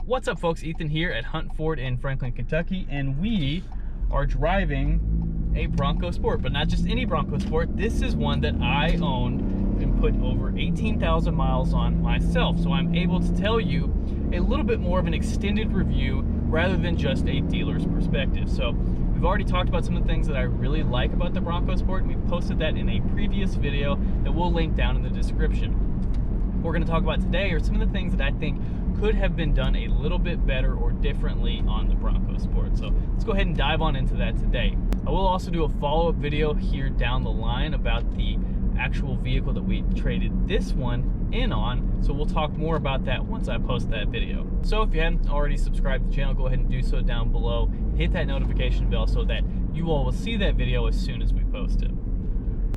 What's up, folks? Ethan here at Hunt Ford in Franklin, Kentucky, and we are driving a Bronco Sport, but not just any Bronco Sport. This is one that I owned and put over 18,000 miles on myself, so I'm able to tell you a little bit more of an extended review rather than just a dealer's perspective. So we've already talked about some of the things that I really like about the Bronco Sport, and we posted that in a previous video that we'll link down in the description. What we're going to talk about today are some of the things that I think could have been done a little bit better or differently on the Bronco Sport. So let's go ahead and dive on into that today. I will also do a follow-up video here down the line about the actual vehicle that we traded this one in on, so we'll talk more about that once I post that video. So if you haven't already subscribed to the channel, go ahead and do so down below. Hit that notification bell so that you all will see that video as soon as we post it.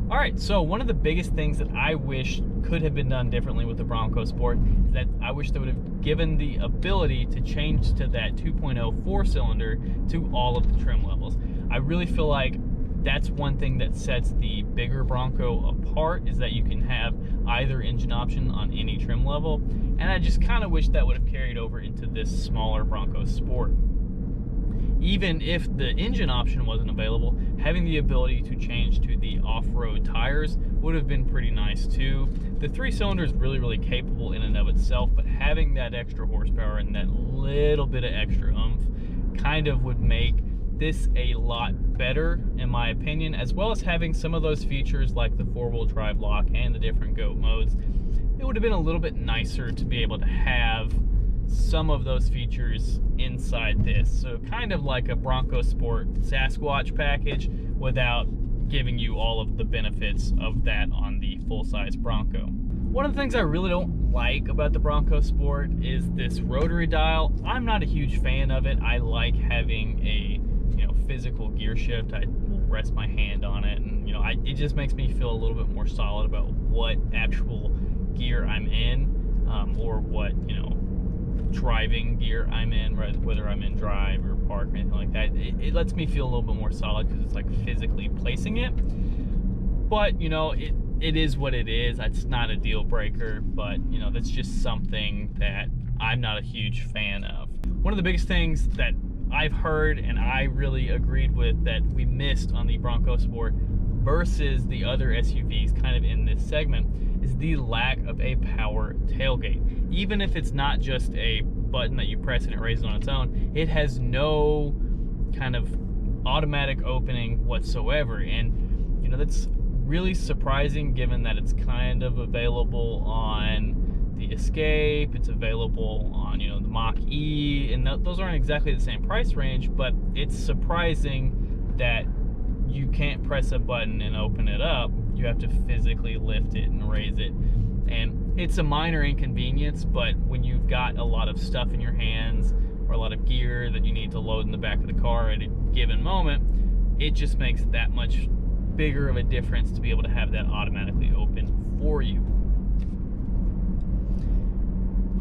All right, so one of the biggest things that I wish could have been done differently with the Bronco Sport is that I wish they would have given the ability to change to that 2.0 4-cylinder to all of the trim levels. I really feel like that's one thing that sets the bigger Bronco apart, is that you can have either engine option on any trim level, and I just kind of wish that would have carried over into this smaller Bronco Sport. Even if the engine option wasn't available, having the ability to change to the off-road tires would have been pretty nice too. The 3-cylinder is really capable in and of itself, but having that extra horsepower and that little bit of extra oomph kind of would make this a lot better, in my opinion, as well as having some of those features like the 4-wheel drive lock and the different GOAT modes. It would have been a little bit nicer to be able to have some of those features inside this. So kind of like a Bronco Sport Sasquatch package without giving you all of the benefits of that on the full-size Bronco. One of the things I really don't like about the Bronco Sport is this rotary dial. I'm not a huge fan of it. I like having a physical gear shift. I will rest my hand on it, and it just makes me feel a little bit more solid about what actual gear I'm in, or what driving gear I'm in, whether I'm in drive or park or anything like that. It lets me feel a little bit more solid because it's like physically placing it. But it is what it is. It's not a deal breaker, but that's just something that I'm not a huge fan of. One of the biggest things that I've heard and I really agreed with that we missed on the Bronco Sport versus the other SUVs kind of in this segment is the lack of a power tailgate. Even if it's not just a button that you press and it raises on its own, it has no kind of automatic opening whatsoever. And that's really surprising given that it's kind of available on the Escape, it's available on the Mach-E, and those aren't exactly the same price range, but it's surprising that you can't press a button and open it up. You have to physically lift it and raise it, and it's a minor inconvenience, but when you've got a lot of stuff in your hands or a lot of gear that you need to load in the back of the car at a given moment, it just makes that much bigger of a difference to be able to have that automatically open for you.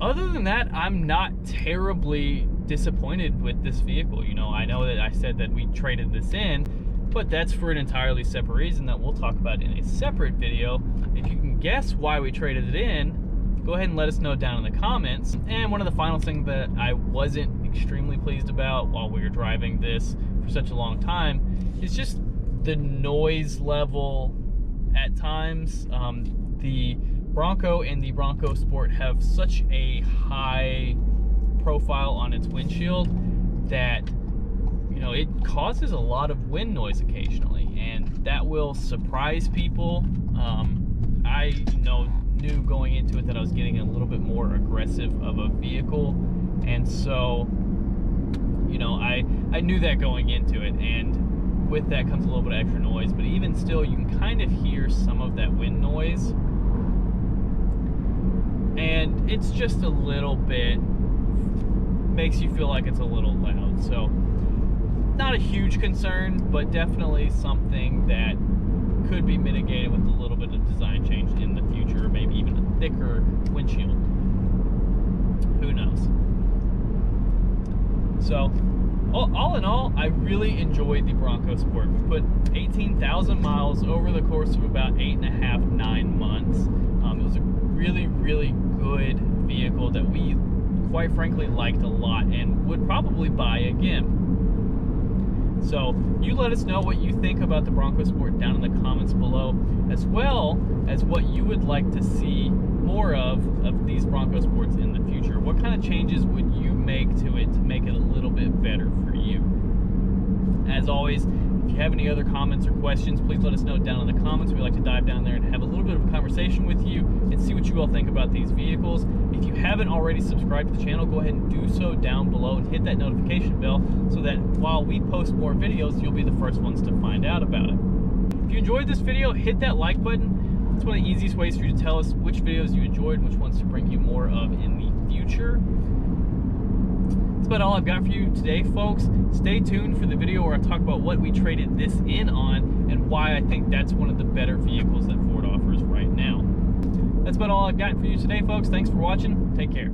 Other than that, I'm not terribly disappointed with this vehicle. I know that I said that we traded this in, but that's for an entirely separate reason that we'll talk about in a separate video. If you can guess why we traded it in, go ahead and let us know down in the comments. And one of the final things that I wasn't extremely pleased about while we were driving this for such a long time is just the noise level at times. The Bronco and the Bronco Sport have such a high profile on its windshield that it causes a lot of wind noise occasionally, and that will surprise people. I knew going into it that I was getting a little bit more aggressive of a vehicle, and so I knew that going into it, and with that comes a little bit of extra noise. But even still, you can kind of hear some of that wind noise, and it's just a little bit, makes you feel like it's a little loud. So not a huge concern, but definitely something that could be mitigated with a little bit of design change in the future, or maybe even a thicker windshield. Who knows? So all in all, I really enjoyed the Bronco Sport. We put 18,000 miles over the course of about 8.5–9 months. It was a really good vehicle that we quite frankly liked a lot and would probably buy again. So you let us know what you think about the Bronco Sport down in the comments below, as well as what you would like to see more of these Bronco Sports in the future. What kind of changes would you make to it to make it a little bit better for you? As always, if you have any other comments or questions, please let us know down in the comments. We like to dive down there and have a little bit of a conversation with you and see what you all think about these vehicles. If you haven't already subscribed to the channel, go ahead and do so down below and hit that notification bell so that while we post more videos, you'll be the first ones to find out about it. If you enjoyed this video, hit that like button. It's one of the easiest ways for you to tell us which videos you enjoyed and which ones to bring you more of in the future. That's about all I've got for you today, folks. Stay tuned for the video where I talk about what we traded this in on and why I think that's one of the better vehicles that Ford offers right now. That's about all I've got for you today, folks. Thanks for watching. Take care.